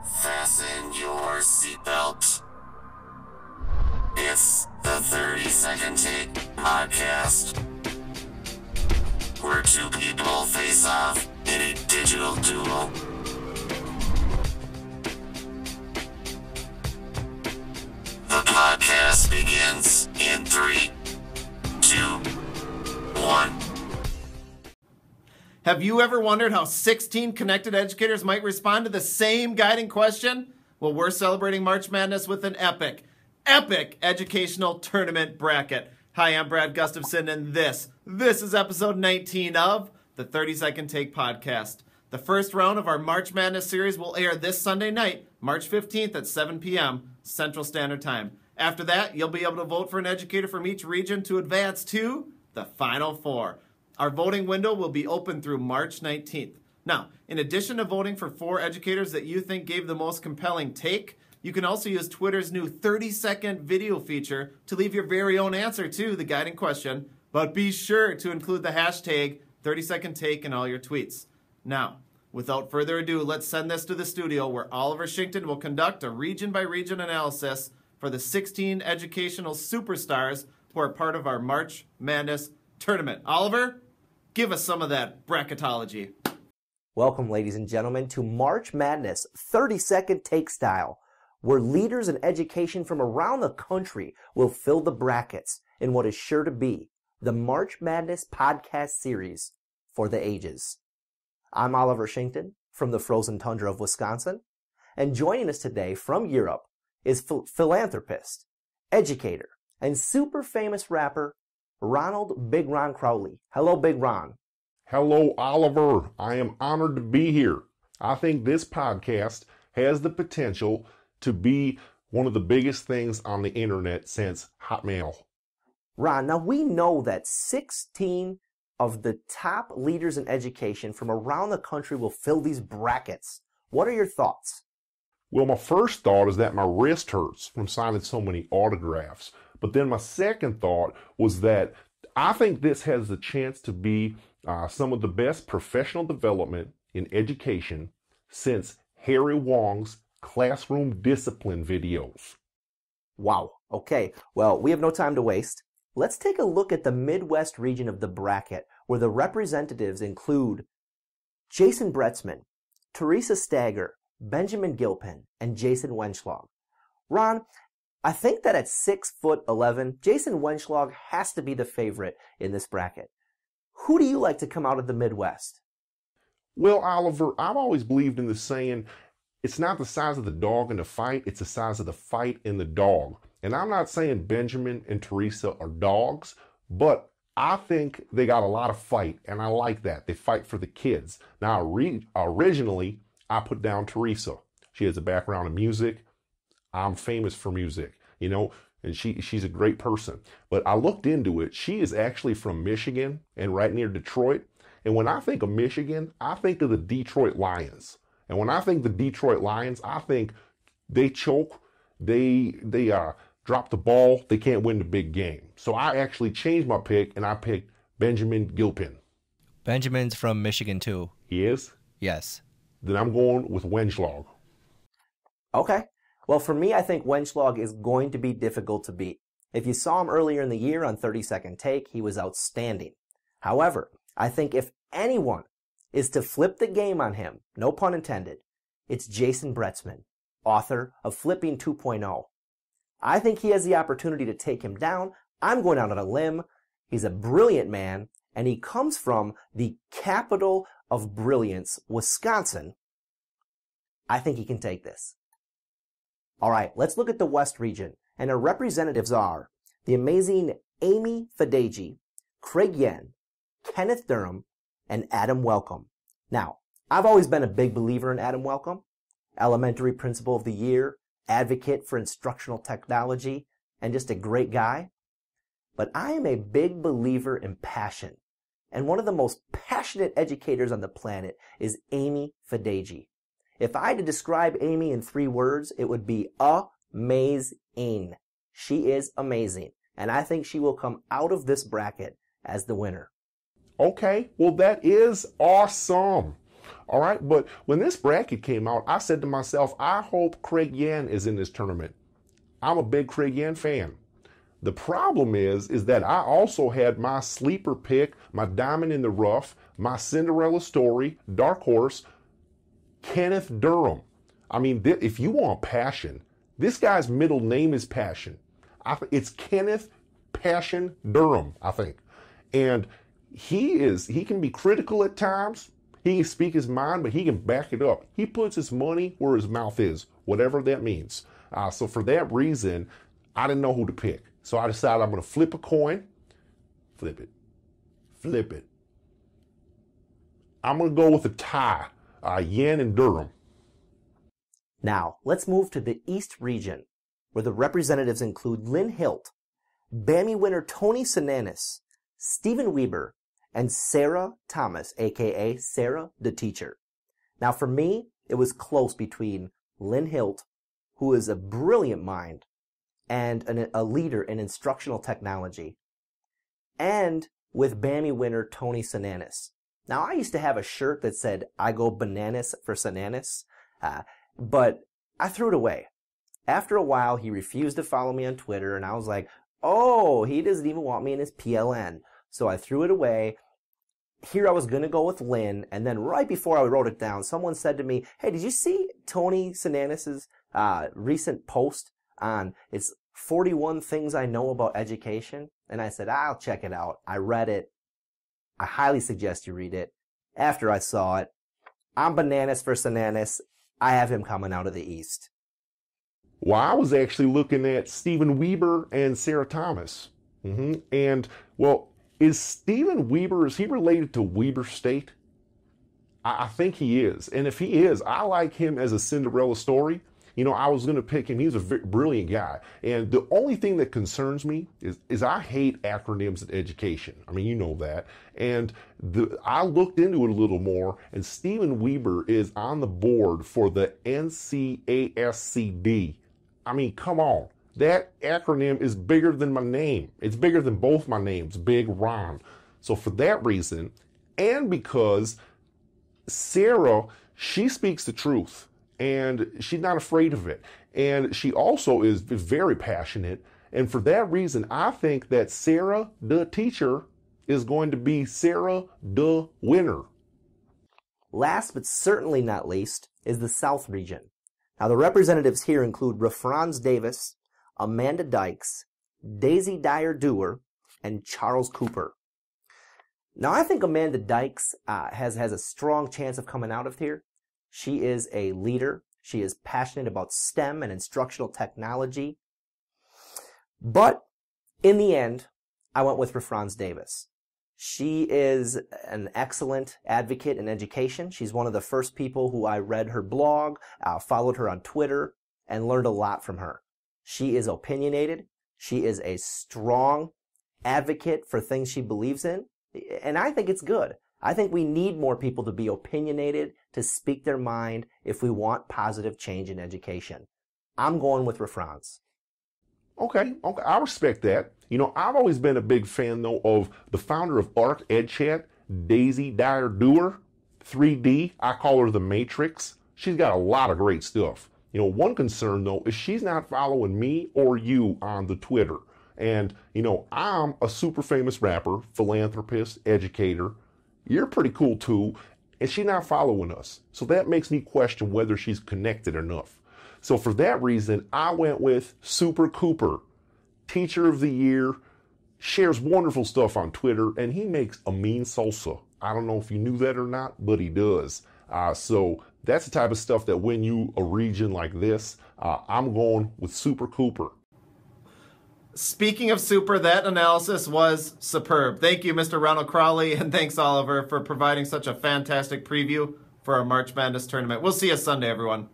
Fasten your seatbelt. It's the 30-Second Take podcast, where two people face off in a digital duel. The podcast begins in 3, 2, 1. Have you ever wondered how 16 connected educators might respond to the same guiding question? Well, we're celebrating March Madness with an epic educational tournament bracket. Hi, I'm Brad Gustafson, and this is episode 19 of the 30-Second Take podcast. The first round of our March Madness series will air this Sunday night, March 15th at 7 p.m. Central Standard Time. After that, you'll be able to vote for an educator from each region to advance to the Final Four. Our voting window will be open through March 19th. Now, in addition to voting for 4 educators that you think gave the most compelling take, you can also use Twitter's new 30-second video feature to leave your very own answer to the guiding question, but be sure to include the hashtag 30-second take in all your tweets. Now, without further ado, let's send this to the studio where Oliver Schinkten will conduct a region-by-region analysis for the 16 educational superstars who are part of our March Madness tournament. Oliver, give us some of that bracketology. Welcome, ladies and gentlemen, to March Madness 30-Second Take style, where leaders in education from around the country will fill the brackets in what is sure to be the March Madness podcast series for the ages. I'm Oliver Schinkten from the frozen tundra of Wisconsin, and joining us today from Europe is philanthropist, educator, and super famous rapper Ronald Big Ron Crowley. Hello, Big Ron. Hello, Oliver. I am honored to be here. I think this podcast has the potential to be one of the biggest things on the internet since Hotmail. Ron, now we know that 16 of the top leaders in education from around the country will fill these brackets. What are your thoughts? Well, my first thought is that my wrist hurts from signing so many autographs. But then my second thought was that I think this has the chance to be some of the best professional development in education since Harry Wong's classroom discipline videos. Wow. Okay. Well, we have no time to waste. Let's take a look at the Midwest region of the bracket, where the representatives include Jason Bretzman, Teresa Stager, Benjamin Gilpin, and Jason Wenschlag. Ron, I think that at 6'11", Jason Wenschlag has to be the favorite in this bracket. Who do you like to come out of the Midwest? Well, Oliver, I've always believed in the saying, it's not the size of the dog in the fight, it's the size of the fight in the dog. And I'm not saying Benjamin and Teresa are dogs, but I think they got a lot of fight, and I like that. They fight for the kids. Now, originally, I put down Teresa. She has a background in music. I'm famous for music, you know, and she's a great person. But I looked into it. She is actually from Michigan and right near Detroit. And when I think of Michigan, I think of the Detroit Lions. And when I think the Detroit Lions, I think they choke, they drop the ball, they can't win the big game. So I actually changed my pick, and I picked Benjamin Gilpin. Benjamin's from Michigan, too. He is? Yes. Then I'm going with Wenschlag. Okay. Well, for me, I think Wenschlag is going to be difficult to beat. If you saw him earlier in the year on 30-Second Take, he was outstanding. However, I think if anyone is to flip the game on him, no pun intended, it's Jason Bretzman, author of Flipping 2.0. I think he has the opportunity to take him down. I'm going out on a limb. He's a brilliant man, and he comes from the capital of brilliance, Wisconsin. I think he can take this. All right, let's look at the West region, and our representatives are the amazing Amy Fadeji, Craig Yen, Kenneth Durham, and Adam Welcome. Now, I've always been a big believer in Adam Welcome, elementary principal of the year, advocate for instructional technology, and just a great guy. But I am a big believer in passion, and one of the most passionate educators on the planet is Amy Fadeji. If I had to describe Amy in 3 words, it would be amazing. She is amazing, and I think she will come out of this bracket as the winner. Okay, well, that is awesome. All right, but when this bracket came out, I said to myself, I hope Craig Yan is in this tournament. I'm a big Craig Yan fan. The problem is that I also had my sleeper pick, my diamond in the rough, my Cinderella story, dark horse, Kenneth Durham. I mean, if you want passion, this guy's middle name is Passion. It's Kenneth Passion Durham, I think. And he can be critical at times. He can speak his mind, but he can back it up. He puts his money where his mouth is, whatever that means. So for that reason, I didn't know who to pick. So I decided I'm going to flip a coin. Flip it. I'm going to go with a tie, Yan and Durham. Now, let's move to the East region, where the representatives include Lynn Hilt, BAMI winner Tony Sinanis, Stephen Weber, and Sarah Thomas, aka Sarah the Teacher. Now, for me, it was close between Lynn Hilt, who is a brilliant mind and a leader in instructional technology, and with BAMI winner Tony Sinanis. Now, I used to have a shirt that said, I go bananas for Sinanis, but I threw it away. After a while, he refused to follow me on Twitter, and I was like, oh, he doesn't even want me in his PLN. So I threw it away. Here I was going to go with Lynn, and then right before I wrote it down, someone said to me, hey, did you see Tony Sinanis' recent post on it's 41 things I know about education? And I said, I'll check it out. I read it. I highly suggest you read it. After I saw it, I'm bananas for Sinanis. I have him coming out of the East. Well, I was actually looking at Stephen Weber and Sarah Thomas. And, well, is Stephen Weber, is he related to Weber State? I think he is. And if he is, I like him as a Cinderella story. You know, I was going to pick him. He's a brilliant guy. And the only thing that concerns me is I hate acronyms in education. I mean, you know that. And I looked into it a little more, and Stephen Weber is on the board for the NCASCD. I mean, come on. That acronym is bigger than my name. It's bigger than both my names, Big Ron. So for that reason, and because Sarah, she speaks the truth, and she's not afraid of it. And she also is very passionate. And for that reason, I think that Sarah, the teacher, is going to be Sarah, the winner. Last but certainly not least is the South region. Now, the representatives here include Rafranz Davis, Amanda Dykes, Daisy Dyer-Dewar, and Charles Cooper. Now, I think Amanda Dykes has a strong chance of coming out of here. She is a leader. She is passionate about STEM and instructional technology. But in the end, I went with Rafranz Davis. She is an excellent advocate in education. She's one of the first people who I read her blog, followed her on Twitter, and learned a lot from her. She is opinionated. She is a strong advocate for things she believes in. And I think it's good. I think we need more people to be opinionated, to speak their mind if we want positive change in education. I'm going with Rafranz. Okay, I respect that. You know, I've always been a big fan, though, of the founder of ARC EdChat, Daisy Dyer-Dewar, 3D. I call her the Matrix. She's got a lot of great stuff. You know, one concern, though, is she's not following me or you on the Twitter. And, you know, I'm a super famous rapper, philanthropist, educator. You're pretty cool, too. And she's not following us. So that makes me question whether she's connected enough. So for that reason, I went with Super Cooper, Teacher of the Year, shares wonderful stuff on Twitter, and he makes a mean salsa. I don't know if you knew that or not, but he does. So that's the type of stuff that when you a region like this, I'm going with Super Cooper. Speaking of super, that analysis was superb. Thank you, Mr. Ronald Crawley, and thanks, Oliver, for providing such a fantastic preview for our March Madness tournament. We'll see you Sunday, everyone.